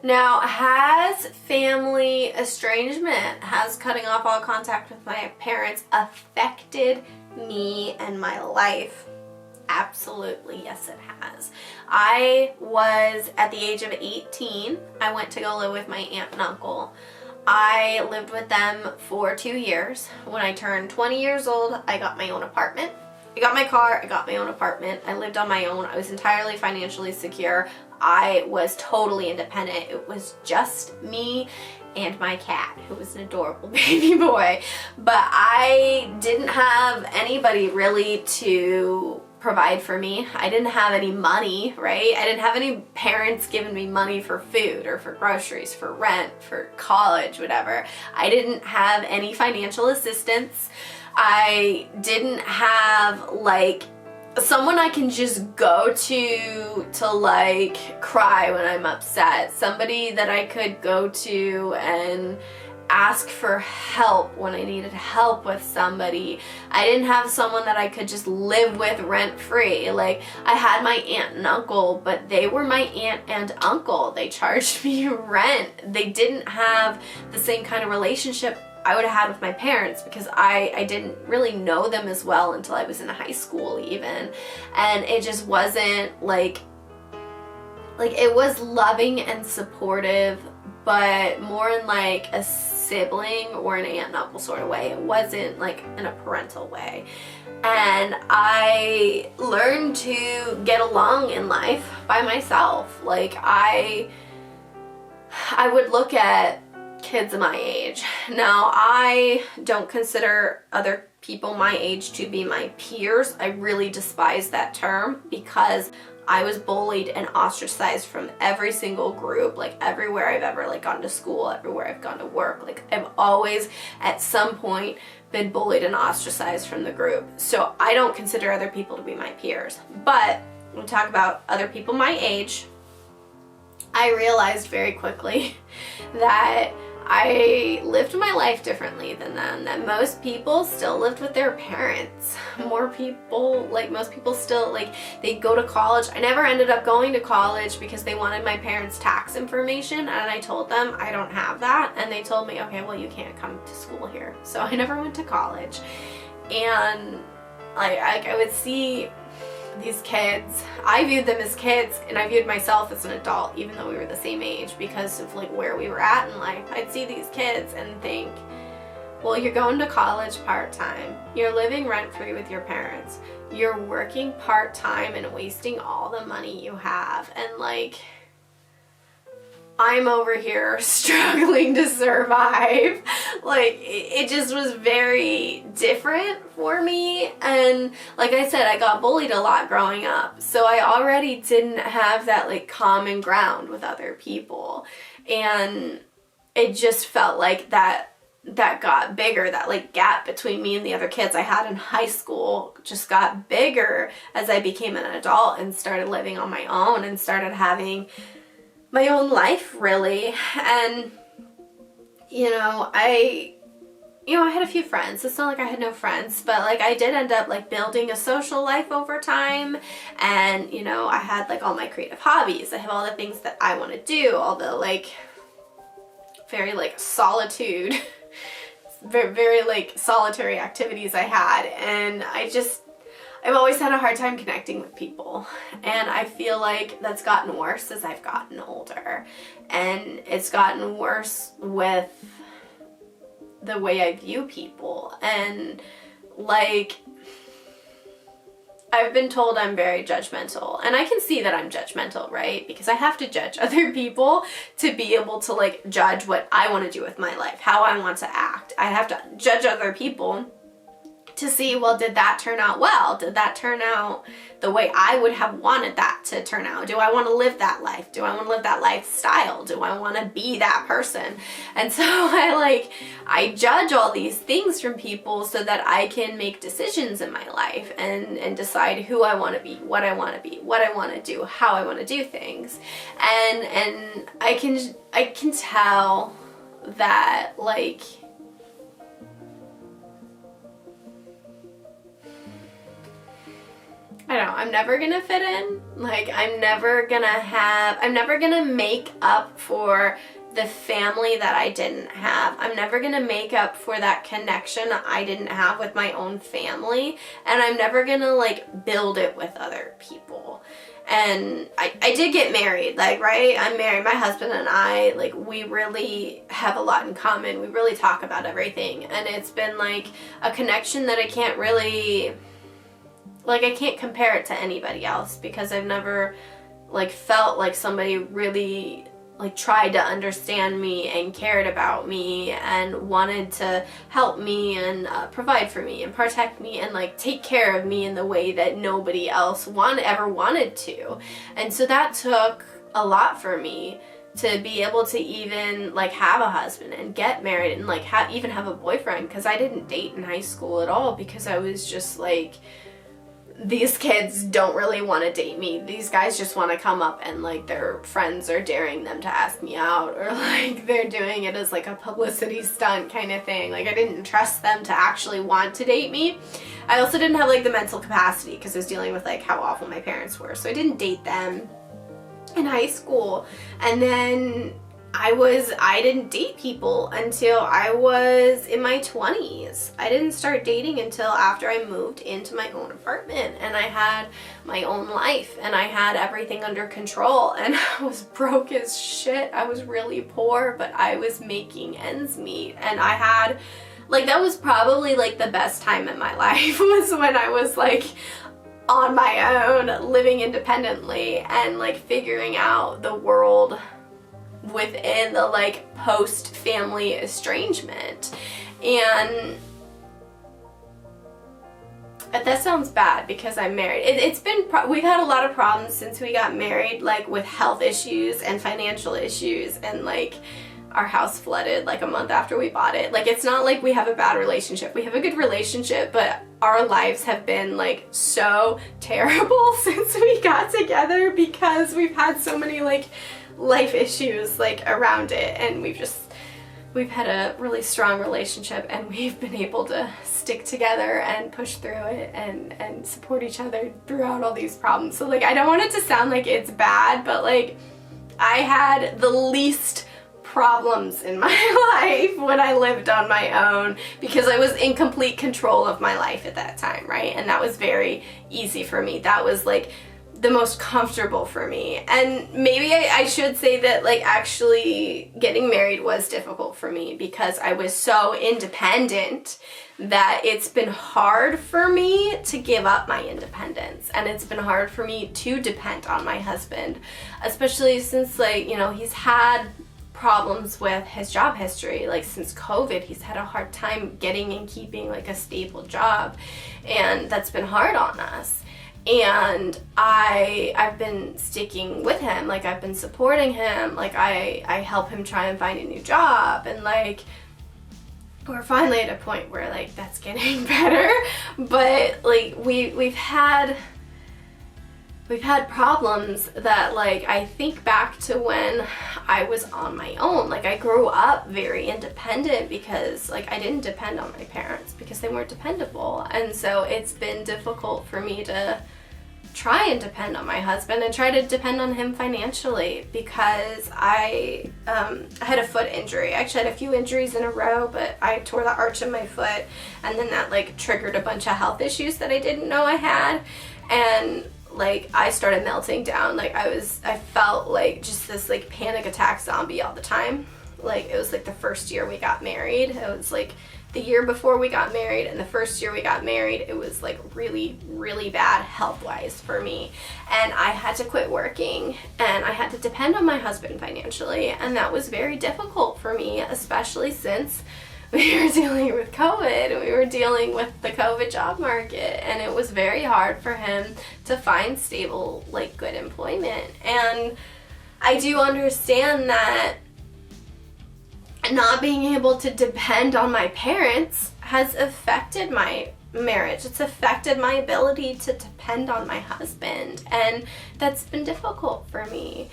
Now, has family estrangement, has cutting off all contact with my parents affected me and my life? Absolutely, yes it has. I was at the age of 18, I went to go live with my aunt and uncle. I lived with them for 2 years. When I turned 20 years old, I got my own apartment. I got my car, I got my own apartment. I lived on my own. I was entirely financially secure. I was totally independent. It was just me and my cat, who was an adorable baby boy. But I didn't have anybody really to provide for me. I didn't have any money, right? I didn't have any parents giving me money for food or for groceries, for rent, for college, whatever. I didn't have any financial assistance. I didn't have like someone I can just go to like cry when I'm upset. Somebody that I could go to and ask for help when I needed help with somebody. I didn't have someone that I could just live with rent-free. Like, I had my aunt and uncle, but they were my aunt and uncle. They charged me rent. They didn't have the same kind of relationship I would have had with my parents because I didn't really know them as well until I was in high school even. And it just wasn't like it was loving and supportive, but more in like a sibling or an aunt and uncle sort of way. It wasn't like in a parental way. And I learned to get along in life by myself. Like I would look at kids my age. Now, I don't consider other people my age to be my peers. I really despise that term because I was bullied and ostracized from every single group, like everywhere I've ever like gone to school, everywhere I've gone to work. Like I've always at some point been bullied and ostracized from the group. So I don't consider other people to be my peers. But when we talk about other people my age, I realized very quickly that I lived my life differently than them, that most people still lived with their parents. Most people still, like, they'd go to college. I never ended up going to college because they wanted my parents' tax information, and I told them I don't have that, and they told me, okay, well, you can't come to school here. So I never went to college. And I would see these kids, I viewed them as kids, and I viewed myself as an adult even though we were the same age because of like where we were at in life. I'd see these kids and think, well, you're going to college part-time, you're living rent-free with your parents, you're working part-time and wasting all the money you have, and like I'm over here struggling to survive. Like, it just was very different for me. And like I said, I got bullied a lot growing up. So I already didn't have that like common ground with other people. And it just felt like that got bigger. That like gap between me and the other kids I had in high school just got bigger as I became an adult and started living on my own and started having my own life, really. And I had a few friends. It's not like I had no friends, but like I did end up like building a social life over time. And I had like all my creative hobbies. I have all the things that I want to do, all the like very like solitude very, very like solitary activities I had. And I've always had a hard time connecting with people, and I feel like that's gotten worse as I've gotten older, and it's gotten worse with the way I view people. And like I've been told I'm very judgmental, and I can see that I'm judgmental, right? Because I have to judge other people to be able to like judge what I want to do with my life, how I want to act. I have to judge other people to see, well, did that turn out well? Did that turn out the way I would have wanted that to turn out? Do I want to live that life? Do I want to live that lifestyle? Do I want to be that person? And so I judge all these things from people so that I can make decisions in my life and decide who I want to be, what I want to be, what I want to do, how I want to do things. And I can tell that like I don't know, I'm never gonna fit in. Like, I'm never gonna make up for the family that I didn't have. I'm never gonna make up for that connection I didn't have with my own family, and I'm never gonna like build it with other people. And I did get married, like, right? I'm married. My husband and I, like, we really have a lot in common. We really talk about everything. And it's been, like, a connection that I can't really, like, I can't compare it to anybody else, because I've never, like, felt like somebody really, like, tried to understand me and cared about me and wanted to help me and provide for me and protect me and like take care of me in the way that nobody else ever wanted to. And so that took a lot for me to be able to even like have a husband and get married and like even have a boyfriend, because I didn't date in high school at all, because I was just like, these kids don't really want to date me. These guys just want to come up and like their friends are daring them to ask me out, or like they're doing it as like a publicity stunt kind of thing. Like, I didn't trust them to actually want to date me. I also didn't have like the mental capacity, because I was dealing with like how awful my parents were. So I didn't date them in high school. And then I didn't date people until I was in my 20s. I didn't start dating until after I moved into my own apartment and I had my own life and I had everything under control, and I was broke as shit. I was really poor, but I was making ends meet, and I had, like, that was probably like the best time in my life was when I was like on my own, living independently and like figuring out the world within the like post-family estrangement. And that sounds bad because I'm married. We've had a lot of problems since we got married, like with health issues and financial issues, and like our house flooded like a month after we bought it. Like, it's not like we have a bad relationship. We have a good relationship, but our lives have been like so terrible since we got together because we've had so many like life issues like around it, and we've had a really strong relationship, and we've been able to stick together and push through it and support each other throughout all these problems. So like, I don't want it to sound like it's bad, but like, I had the least problems in my life when I lived on my own, because I was in complete control of my life at that time, right? And that was very easy for me. That was like the most comfortable for me. And maybe I should say that like actually getting married was difficult for me because I was so independent that it's been hard for me to give up my independence, and it's been hard for me to depend on my husband, especially since like, you know, he's had problems with his job history. Like, since COVID, he's had a hard time getting and keeping like a stable job, and that's been hard on us. And I've been sticking with him, like I've been supporting him, like I help him try and find a new job, and like we're finally at a point where like that's getting better, but like we've had problems that like I think back to when I was on my own. Like, I grew up very independent because like I didn't depend on my parents because they weren't dependable, and so it's been difficult for me to try and depend on my husband and try to depend on him financially, because I had a foot injury. I actually had a few injuries in a row, but I tore the arch of my foot, and then that like triggered a bunch of health issues that I didn't know I had, and like I started melting down. Like, I felt like just this like panic attack zombie all the time. Like, it was like the first year we got married. It was like the year before we got married and the first year we got married, it was like really, really bad health-wise for me. And I had to quit working and I had to depend on my husband financially. And that was very difficult for me, especially since we were dealing with COVID and we were dealing with the COVID job market. And it was very hard for him to find stable, like, good employment. And I do understand that not being able to depend on my parents has affected my marriage. It's affected my ability to depend on my husband, and that's been difficult for me.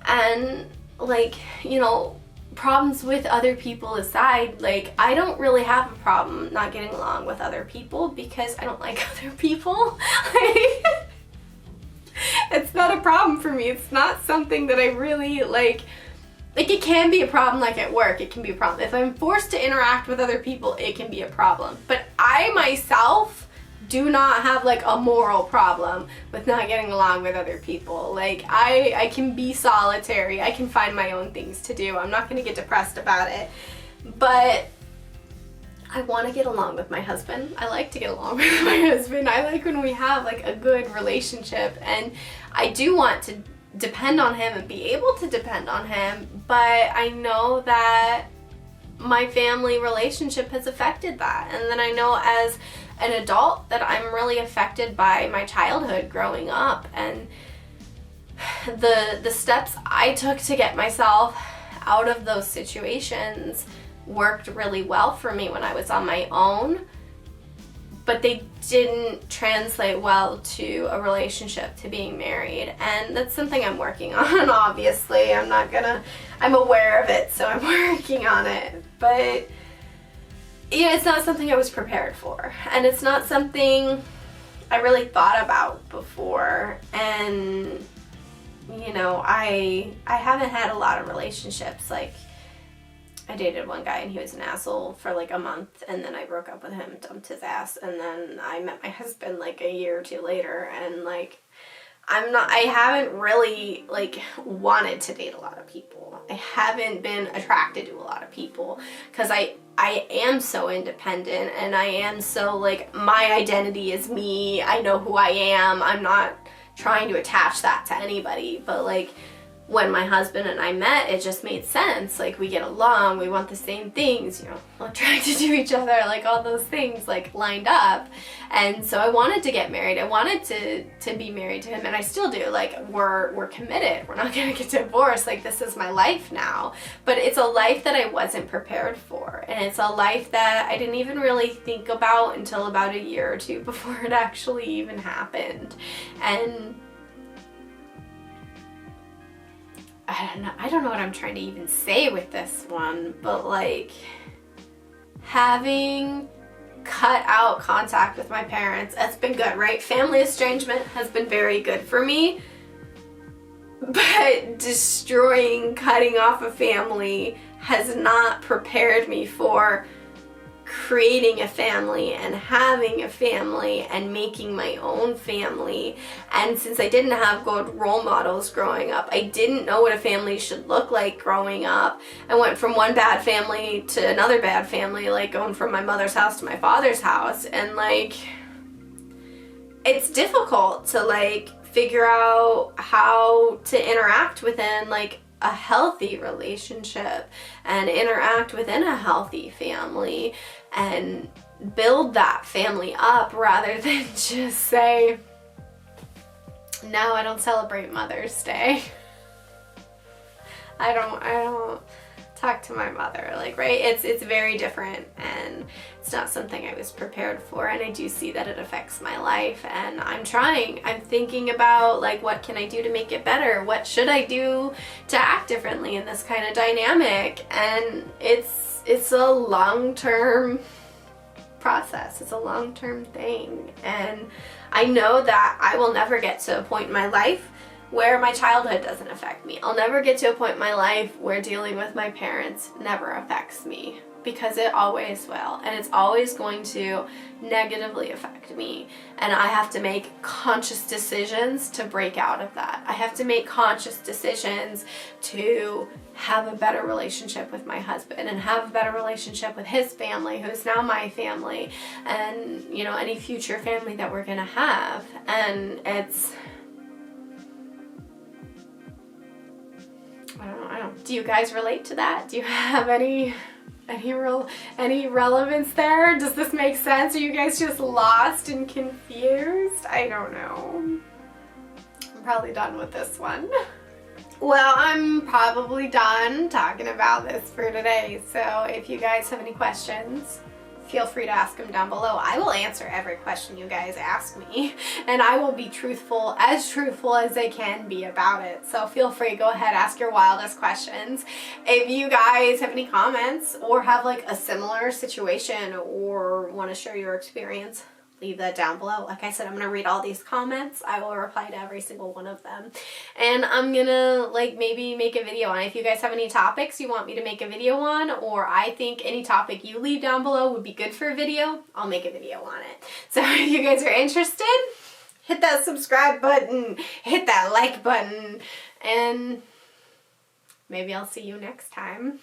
And like, you know, problems with other people aside, like, I don't really have a problem not getting along with other people because I don't like other people. It's not a problem for me. It's not something that I really like it can be a problem, like at work, it can be a problem. If I'm forced to interact with other people, it can be a problem. But I myself do not have like a moral problem with not getting along with other people. Like I can be solitary. I can find my own things to do. I'm not going to get depressed about it. But I want to get along with my husband. I like to get along with my husband. I like when we have like a good relationship, and I do want to depend on him and be able to depend on him, but I know that my family relationship has affected that. And then I know as an adult that I'm really affected by my childhood growing up, and the steps I took to get myself out of those situations worked really well for me when I was on my own, but they didn't translate well to a relationship, to being married. And that's something I'm working on, obviously. I'm aware of it, so I'm working on it. But yeah, it's not something I was prepared for. And it's not something I really thought about before. And, you know, I haven't had a lot of relationships. Like, I dated one guy and he was an asshole for like a month, and then I broke up with him, dumped his ass, and then I met my husband like a year or two later, and like I haven't really like wanted to date a lot of people. I haven't been attracted to a lot of people because I am so independent, and I am so like, my identity is me. I know who I am. I'm not trying to attach that to anybody, but like, when my husband and I met, it just made sense. Like, we get along, we want the same things, you know, we're attracted to each other, like all those things like lined up. And so I wanted to get married. I wanted to be married to him, and I still do. Like, we're committed. We're not gonna get divorced. Like, this is my life now. But it's a life that I wasn't prepared for, and it's a life that I didn't even really think about until about a year or two before it actually even happened. And I don't know what I'm trying to even say with this one, but like, having cut out contact with my parents, that's been good, right? Family estrangement has been very good for me, but cutting off a family has not prepared me for creating a family and having a family and making my own family. And since I didn't have good role models growing up, I didn't know what a family should look like growing up. I went from one bad family to another bad family, like going from my mother's house to my father's house, and like, it's difficult to like figure out how to interact within like a healthy relationship and interact within a healthy family and build that family up, rather than just say, no, I don't celebrate Mother's Day. I don't talk to my mother, like, right? It's very different, and it's not something I was prepared for, and I do see that it affects my life, and I'm thinking about like, what can I do to make it better? What should I do to act differently in this kind of dynamic? And it's a long-term process. It's a long-term thing, and I know that I will never get to a point in my life where my childhood doesn't affect me. I'll never get to a point in my life where dealing with my parents never affects me, because it always will, and it's always going to negatively affect me. And I have to make conscious decisions to break out of that. I have to make conscious decisions to have a better relationship with my husband and have a better relationship with his family, who's now my family, and, you know, any future family that we're gonna have. And it's, I don't, do you guys relate to that? Do you have any relevance there? Does this make sense? Are you guys just lost and confused? I don't know. I'm probably done with this one. Well, I'm probably done talking about this for today. So if you guys have any questions, feel free to ask them down below. I will answer every question you guys ask me, and I will be truthful as I can be about it. So feel free to go ahead, ask your wildest questions. If you guys have any comments or have like a similar situation or want to share your experience, leave that down below. Like I said, I'm going to read all these comments. I will reply to every single one of them. And I'm going to like maybe make a video on it. If you guys have any topics you want me to make a video on, or I think any topic you leave down below would be good for a video, I'll make a video on it. So if you guys are interested, hit that subscribe button, hit that like button, and maybe I'll see you next time.